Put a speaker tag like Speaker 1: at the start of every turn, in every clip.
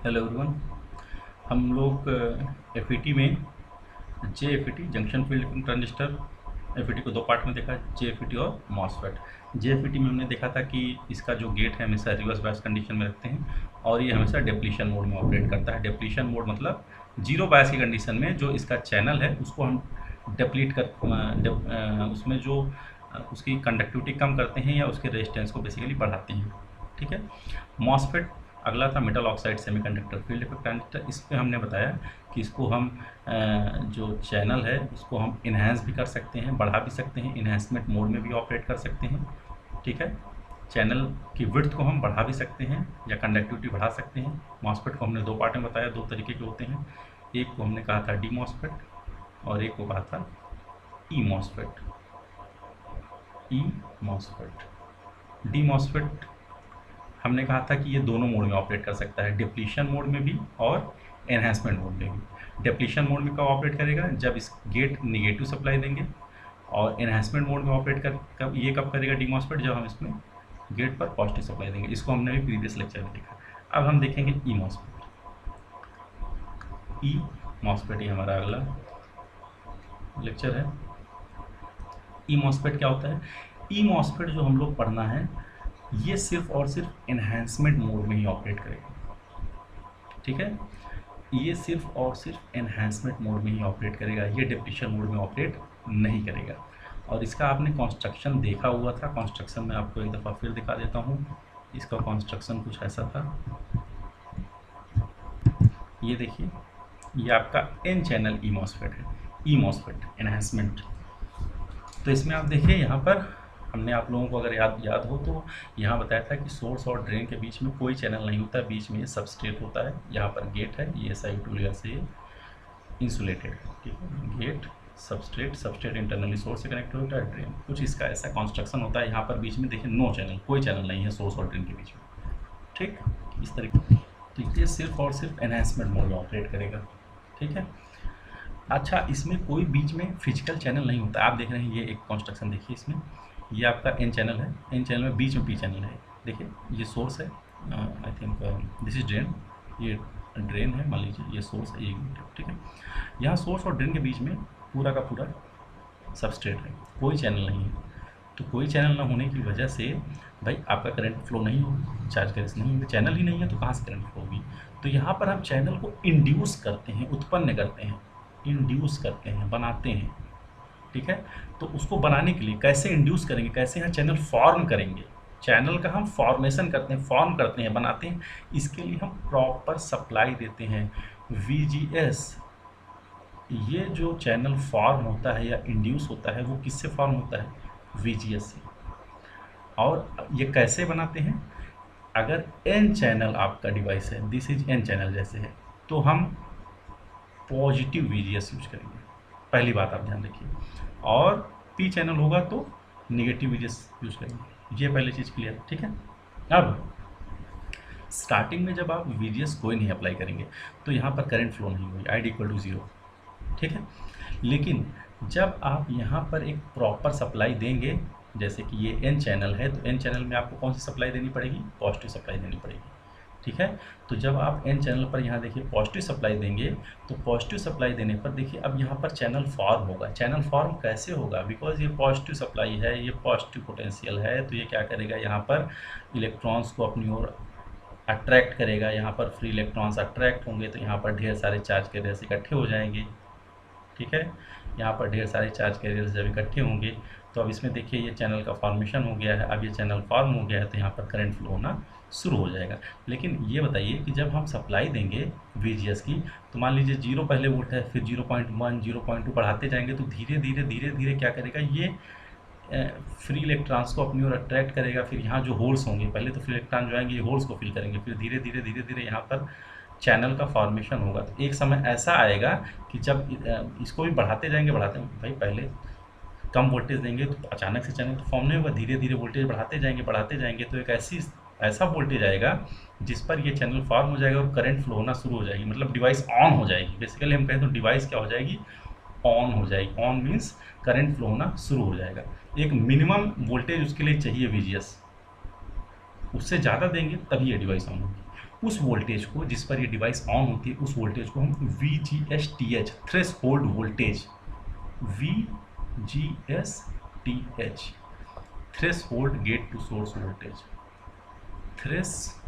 Speaker 1: Hello everyone. हम लोग F में जे F junction field transistor F को दो पार्ट में देखा, जे एफ और मॉसफेट। जे एफ में हमने देखा था कि इसका जो गेट है हमेशा रिवर्स बायस कंडीशन में रखते हैं और ये हमेशा डिप्लीशन मोड में ऑपरेट करता है। डिप्लीशन मोड मतलब जीरो बायस की कंडीशन में जो इसका चैनल है उसको हम डिप्लीट कर उसमें जो उसकी कंडक्टिविटी कम करते हैं या उसके रेजिस्टेंस को बेसिकली बढ़ाते हैं। ठीक है। मॉसफेट अगला था metal oxide semiconductor field effect transistor. इस पे हमने बताया कि इसको हम जो चैनल है उसको हम इन्हेंस भी कर सकते हैं, बढ़ा भी सकते हैं, इन्हेंसमेंट मोड में भी ऑपरेट कर सकते हैं। ठीक है। चैनल की विड्थ को हम बढ़ा भी सकते हैं या कंडक्टिविटी बढ़ा सकते हैं। मॉसफेट को हमने दो पार्ट में बताया, दो तरीके के होते हैं। एक को हमने कहा था डी मॉसफेट और एक को कहा था ई मॉसफेट। ई मॉसफेट डी मॉसफेट हमने कहा था कि ये दोनों मोड में ऑपरेट कर सकता है, डिप्लीशन मोड में भी और एनहांसमेंट मोड में भी। डिप्लीशन मोड में कब ऑपरेट करेगा? जब इस गेट निगेटिव सप्लाई देंगे। और एनहांसमेंट मोड में ऑपरेट कब करेगा डी मॉसफेट? जब हम इसमें गेट पर पॉजिटिव सप्लाई देंगे। इसको हमने भी प्रीवियस लेक्चर में देखा। अब हम देखेंगे ई मॉसफेट। ई मॉसफेट ही हमारा अगला लेक्चर है। ई मॉसफेट क्या होता है? ई मॉसफेट जो हम लोग पढ़ना है ये सिर्फ और सिर्फ एनहांसमेंट मोड में ही ऑपरेट करेगा। ठीक है। ये सिर्फ और सिर्फ एनहांसमेंट मोड में ही ऑपरेट करेगा, ये डिप्लीशन मोड में ऑपरेट नहीं करेगा। और इसका आपने कॉन्स्ट्रक्शन देखा हुआ था। कॉन्स्ट्रक्शन में आपको एक दफ़ा फिर दिखा देता हूँ। इसका कॉन्स्ट्रक्शन कुछ ऐसा था। ये देखिए, ये आपका एन चैनल ई मॉसफेट है। ई मॉसफेट एनहांसमेंट। तो इसमें आप देखिए, यहाँ पर हमने आप लोगों को अगर याद हो तो यहाँ बताया था कि सोर्स और ड्रेन के बीच में कोई चैनल नहीं होता, बीच में ये सबस्ट्रेट होता है। यहाँ पर गेट है, ये SiO2 लेयर से इंसुलेटेड है। ठीक है। गेट सबस्ट्रेट इंटरनली सोर्स से कनेक्ट होता है, ड्रेन कुछ इसका ऐसा कॉन्स्ट्रक्शन होता है। यहाँ पर बीच में देखिए नो चैनल, कोई चैनल नहीं है सोर्स और ड्रेन के बीच में। ठीक, इस तरीके। ठीक है। सिर्फ और सिर्फ एनहांसमेंट मोड में ऑपरेट करेगा। ठीक है। अच्छा, इसमें कोई बीच में फिजिकल चैनल नहीं होता। आप देख रहे हैं ये एक कॉन्स्ट्रक्शन देखिए, इसमें ये आपका एन चैनल है। एन चैनल में बीच में पी चैनल है। देखिए ये सोर्स है, I think this is drain. ये ड्रेन है, मान लीजिए ये सोर्स है, ये गेट है। ठीक है। यहाँ सोर्स और ड्रेन के बीच में पूरा का पूरा सबस्ट्रेट है, कोई चैनल नहीं है। तो कोई चैनल ना होने की वजह से भाई आपका करंट फ्लो नहीं होगा, चार्ज कैरियर्स नहीं होंगे। चैनल ही नहीं है तो कहाँ से करंट फ्लो होगी? तो यहाँ पर हम चैनल को इंड्यूस करते हैं, उत्पन्न करते हैं, इंड्यूस करते हैं, बनाते हैं। ठीक है। तो उसको बनाने के लिए कैसे इंड्यूस करेंगे, कैसे यहाँ चैनल फॉर्म करेंगे? चैनल का हम फॉर्मेशन करते हैं, फॉर्म करते हैं, बनाते हैं। इसके लिए हम प्रॉपर सप्लाई देते हैं, VGS। ये जो चैनल फॉर्म होता है या इंड्यूस होता है वो किससे फॉर्म होता है? VGS से। और ये कैसे बनाते हैं? अगर एन चैनल आपका डिवाइस है, दिस इज एन चैनल जैसे है, तो हम पॉजिटिव VGS यूज करेंगे। पहली बात आप ध्यान रखिए। और पी चैनल होगा तो निगेटिव VGS यूज करेंगे। ये पहली चीज़ क्लियर। ठीक है। अब स्टार्टिंग में जब आप VGS कोई नहीं अप्लाई करेंगे तो यहाँ पर करंट फ्लो नहीं होगी, ID = 0। ठीक है। लेकिन जब आप यहाँ पर एक प्रॉपर सप्लाई देंगे, जैसे कि ये एन चैनल है, तो एन चैनल में आपको कौन सी सप्लाई देनी पड़ेगी? पॉजिटिव सप्लाई देनी पड़ेगी। ठीक है। तो जब आप एन चैनल पर यहाँ देखिए पॉजिटिव सप्लाई देंगे, तो पॉजिटिव सप्लाई देने पर देखिए अब यहाँ पर चैनल फॉर्म होगा। चैनल फॉर्म कैसे होगा? बिकॉज ये पॉजिटिव सप्लाई है, ये पॉजिटिव पोटेंशियल है, तो ये क्या करेगा? यहाँ पर इलेक्ट्रॉन्स को अपनी ओर अट्रैक्ट करेगा। यहाँ पर फ्री इलेक्ट्रॉन्स अट्रैक्ट होंगे तो यहाँ पर ढेर सारे चार्ज कैरियर्स इकट्ठे हो जाएंगे। ठीक है। यहाँ पर ढेर सारे चार्ज कैरियर्स जब इकट्ठे होंगे तो अब इसमें देखिए ये चैनल का फॉर्मेशन हो गया है। अब ये चैनल फॉर्म हो गया है तो यहाँ पर करंट फ्लो होना शुरू हो जाएगा। लेकिन ये बताइए कि जब हम सप्लाई देंगे VGS की, तो मान लीजिए 0 पहले वोल्ट है, फिर 0.1 0.2 बढ़ाते जाएंगे तो धीरे धीरे क्या करेगा? ये फ्री इलेक्ट्रॉन्स को अपनी ओर अट्रैक्ट करेगा। फिर यहाँ जो होल्स होंगे, पहले तो फ्री इलेक्ट्रॉन जो आएंगे ये होल्स को फिल करेंगे, फिर धीरे धीरे यहाँ पर चैनल का फॉर्मेशन होगा। तो एक समय ऐसा आएगा कि जब इसको भी बढ़ाते जाएंगे भाई पहले कम वोल्टेज देंगे तो अचानक से चैनल तो फॉर्म नहीं होगा, धीरे धीरे वोल्टेज बढ़ाते जाएंगे तो एक ऐसा वोल्टेज आएगा जिस पर ये चैनल फॉर्म हो जाएगा और करंट फ्लो होना शुरू हो जाएगी, मतलब डिवाइस ऑन हो जाएगी। बेसिकली हम कहें तो डिवाइस क्या हो जाएगी? ऑन हो जाएगी। ऑन मीन्स करंट फ्लो होना शुरू हो जाएगा। एक मिनिमम वोल्टेज उसके लिए चाहिए VGS, उससे ज़्यादा देंगे तभी ये डिवाइस ऑन होगी। उस वोल्टेज को जिस पर ये डिवाइस ऑन होती है, उस वोल्टेज को हम VGS-TH threshold voltage, VGS-TH threshold gate to source voltage, threshold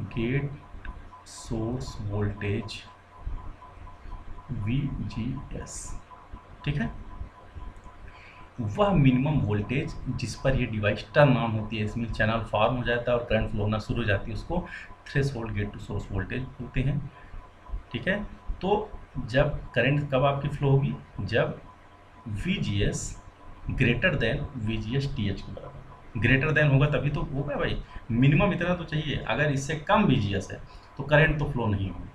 Speaker 1: gate source voltage VGS, ठीक है। वह मिनिमम वोल्टेज जिस पर ये डिवाइस टर्न ऑन होती है, इसमें चैनल फॉर्म हो जाता है और करंट फ्लो होना शुरू हो जाती है, उसको threshold gate to source voltage बोलते हैं, ठीक है। तो जब करंट कब आपकी फ्लो होगी, जब VGS ग्रेटर देन VGS-TH के बराबर, ग्रेटर देन होगा तभी तो होगा भाई, मिनिमम इतना तो चाहिए। अगर इससे कम VGS है तो करंट तो फ्लो नहीं होगी।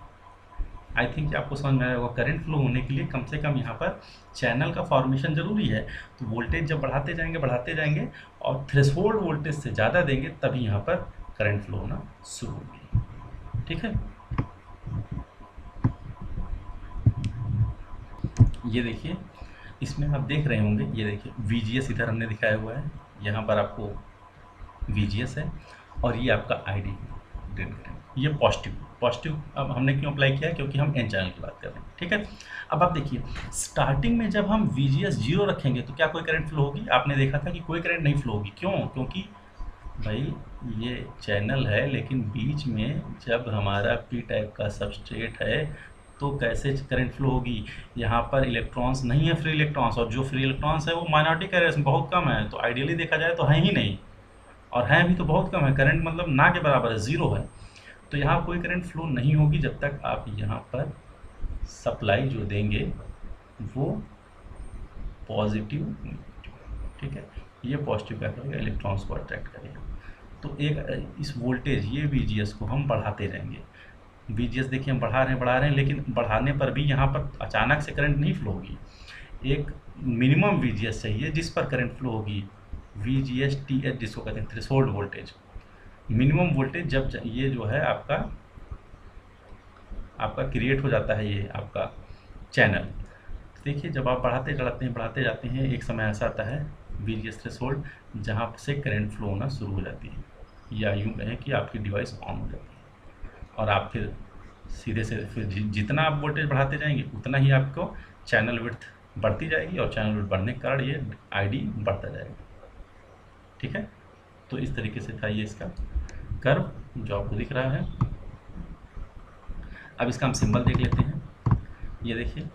Speaker 1: आई थिंक आपको समझ में आया होगा। करंट फ्लो होने के लिए कम से कम यहाँ पर चैनल का फॉर्मेशन जरूरी है। तो वोल्टेज जब बढ़ाते जाएंगे और थ्रेशोल्ड वोल्टेज से ज़्यादा देंगे तभी यहाँ पर करंट फ्लो होना शुरू होगी, ठीक है। ये देखिए, इसमें आप देख रहे होंगे, ये देखिए VGS इधर हमने दिखाया हुआ है, यहाँ पर आपको VGS है और ये आपका ID ड्रेन करंट, ये पॉजिटिव अब हमने क्यों अप्लाई किया है, क्योंकि हम एन चैनल की बात कर रहे हैं, ठीक है। अब आप देखिए, स्टार्टिंग में जब हम VGS 0 रखेंगे तो क्या कोई करंट फ्लो होगी? आपने देखा था कि कोई करंट नहीं फ्लो होगी। क्यों? क्योंकि भाई ये चैनल है, लेकिन बीच में जब हमारा P टाइप का सबस्ट्रेट है तो कैसे करंट फ्लो होगी? यहाँ पर इलेक्ट्रॉन्स नहीं है, फ्री इलेक्ट्रॉन्स, और जो फ्री इलेक्ट्रॉन्स है वो माइनॉरिटी कैरियर्स में बहुत कम है, तो आइडियली देखा जाए तो है ही नहीं, और हैं भी तो बहुत कम है, करंट मतलब ना के बराबर है, ज़ीरो है। तो यहाँ कोई करंट फ्लो नहीं होगी जब तक आप यहाँ पर सप्लाई जो देंगे वो पॉजिटिव, ठीक है। ये पॉजिटिव क्या करेगा, इलेक्ट्रॉन्स को अट्रैक्ट करेगा। तो एक इस वोल्टेज ये VGS को हम बढ़ाते रहेंगे। VGS देखिए हम बढ़ा रहे हैं, लेकिन बढ़ाने पर भी यहाँ पर अचानक से करंट नहीं फ्लो होगी। एक मिनिमम VGS चाहिए जिस पर करंट फ्लो होगी, VGS-TH जिसको कहते हैं थ्रेशोल्ड वोल्टेज, मिनिमम वोल्टेज। जब ये जो है आपका क्रिएट हो जाता है ये आपका चैनल, देखिए जब आप बढ़ाते जाते हैं एक समय ऐसा आता है VGS थ्रेशोल्ड जहाँ से करंट फ्लो होना शुरू हो जाती है, या यूँ कहें कि आपकी डिवाइस ऑन हो जाती है, और आप फिर सीधे से फिर जितना आप वोल्टेज बढ़ाते जाएंगे उतना ही आपको चैनल विड्थ बढ़ती जाएगी, और चैनल विड्थ बढ़ने के कारण ये ID बढ़ता जाएगा, ठीक है। तो इस तरीके से था ये इसका कर्व जो आपको दिख रहा है। अब इसका हम सिंबल देख लेते हैं। ये देखिए,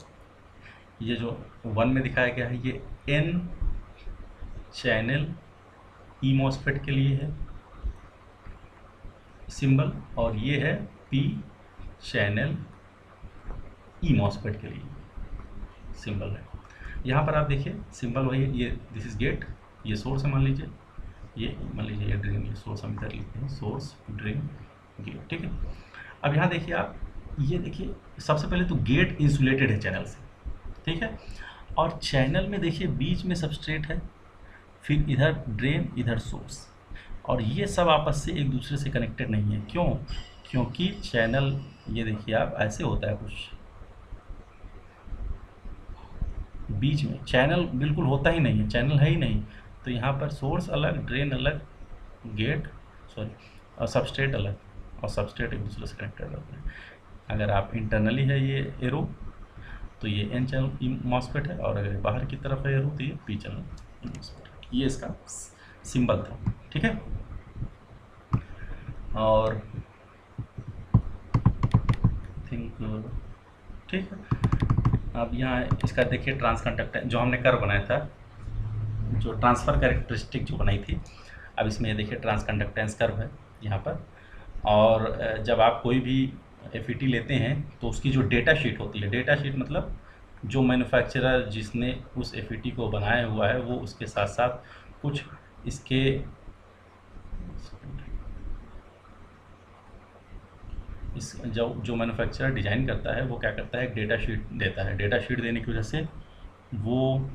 Speaker 1: ये जो 1 में दिखाया गया है ये N चैनल EMOSFET के लिए है सिंबल, और ये है P चैनल EMOSFET के लिए सिंबल है। यहाँ पर आप देखिए सिंबल वही, ये दिस इज गेट, ये सोर्स है, मान लीजिए ये ड्रेन, ये सोर्स हम इधर लिखते हैं, सोर्स ड्रेन गेट, ठीक है। अब यहाँ देखिए आप, ये देखिए सबसे पहले तो गेट इंसुलेटेड है चैनल से, ठीक है, और चैनल में देखिए बीच में सबस्ट्रेट है, फिर इधर ड्रेन, इधर सोर्स, और ये सब आपस से एक दूसरे से कनेक्टेड नहीं है। क्यों? क्योंकि चैनल, ये देखिए आप ऐसे होता है कुछ, बीच में चैनल बिल्कुल होता ही नहीं है, चैनल है ही नहीं। तो यहाँ पर सोर्स अलग, ड्रेन अलग, गेट और सबस्ट्रेट अलग, और सबस्ट्रेट एक दूसरे से कनेक्टेड रहते हैं। अगर आप इंटरनली है ये एरो तो ये N चैनल MOSFET है, और अगर बाहर की तरफ है एरो तो ये P चैनल MOSFET है। ये इसका सिंबल था, ठीक है। और थिंक ठीक है। अब यहाँ इसका देखिए ट्रांसकंडक्टेंस जो हमने कर्व बनाया था, जो ट्रांसफ़र कैरेक्टरिस्टिक जो बनाई थी, अब इसमें ये देखिए ट्रांसकंडक्टेंस कर्व है यहाँ पर। और जब आप कोई भी FET लेते हैं तो उसकी जो डेटा शीट होती है, डेटा शीट मतलब जो मैन्युफैक्चरर जिसने उस FET को बनाया हुआ है वो उसके साथ साथ कुछ इसके जो मैन्युफैक्चरर डिज़ाइन करता है वो क्या करता है, एक डेटा शीट देता है। डेटा शीट देने की वजह से वो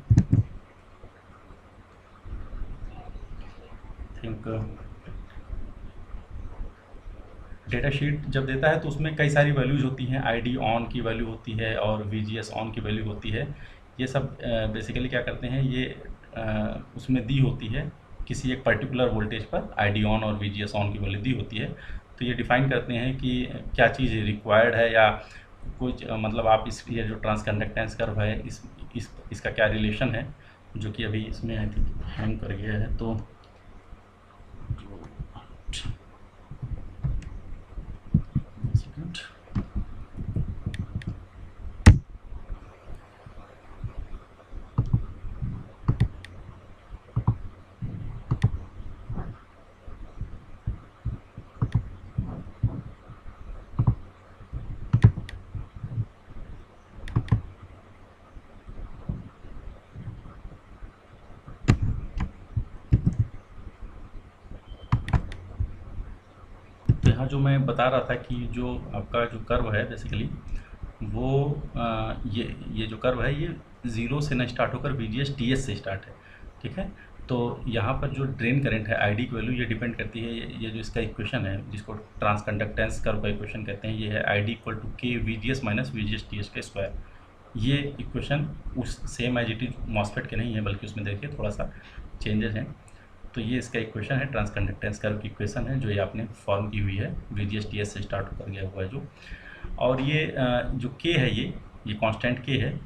Speaker 1: डेटा शीट जब देता है तो उसमें कई सारी वैल्यूज़ होती हैं, ID ऑन की वैल्यू होती है और VGS ऑन की वैल्यू होती है। ये सब बेसिकली क्या करते हैं, ये उसमें दी होती है किसी एक पर्टिकुलर वोल्टेज पर ID ऑन और VGS ऑन की वैल्यू दी होती है। तो ये डिफाइन करते हैं कि क्या चीज़ रिक्वायर्ड है या कुछ मतलब आप इस ये जो ट्रांसकंडक्टेंस कर्व है इसका क्या रिलेशन है, जो कि अभी इसमें आई थिंक हैंग कर गया है। तो तो यहाँ जो मैं बता रहा था कि जो आपका जो कर्व है बेसिकली वो ये जो कर्व है ये 0 से न स्टार्ट होकर VGS TS से स्टार्ट है, ठीक है। तो यहाँ पर जो ड्रेन करंट है ID की वैल्यू ये डिपेंड करती है, ये जो इसका इक्वेशन है जिसको ट्रांसकंडक्टेंस कर्व का इक्वेशन कहते हैं, ये है ID = K VGS - VGS TS का स्क्वायर। ये इक्वेशन उस same as it is MOSFET के नहीं है, बल्कि उसमें देखिए थोड़ा सा चेंजेस हैं। तो ये इसका इक्वेशन है, ट्रांसकंडक्टेंस कर्व की इक्वेशन है जो ये आपने फॉर्म की हुई है, VGS TS से स्टार्ट होकर गया हुआ है जो। और ये जो K है ये कांस्टेंट K है,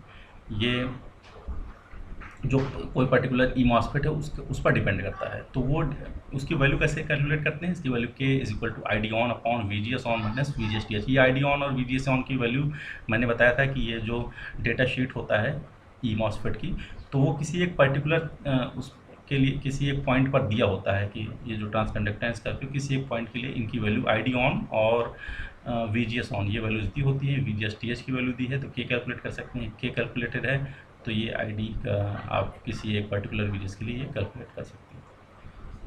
Speaker 1: ये जो कोई पर्टिकुलर ई मॉस्फेट है उस पर डिपेंड करता है। तो वो उसकी वैल्यू कैसे कैलकुलेट करते हैं, इसकी value K = ID on upon VGS on - VGS TS। ये ID ऑन और VGS ऑन की वैल्यू मैंने बताया था कि ये जो डेटा शीट होता है ई मॉस्फेट की, तो वो किसी एक पर्टिकुलर उसके लिए किसी एक पॉइंट पर दिया होता है कि ये जो ट्रांसकंडक्टेंस करके किसी एक पॉइंट के लिए इनकी वैल्यू ID ऑन और VGS ऑन ये वैल्यूज दी होती है, VGS TS की वैल्यू दी है तो K कैलकुलेट कर सकते हैं। K कैलकुलेटेड है तो ये ID का आप किसी एक पर्टिकुलर VGS के लिए ये कैलकुलेट कर सकते हैं।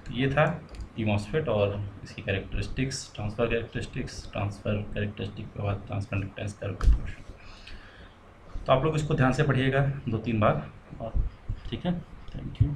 Speaker 1: तो ये था ई मॉस्फेट और इसकी कैरेक्टरिस्टिक्स, ट्रांसफ़र कैरेक्टरिस्टिक के बाद ट्रांसकंडक्टेंस कर्व का क्वेश्चन। तो आप लोग इसको ध्यान से पढ़िएगा 2-3 बार, और ठीक है, थैंक यू।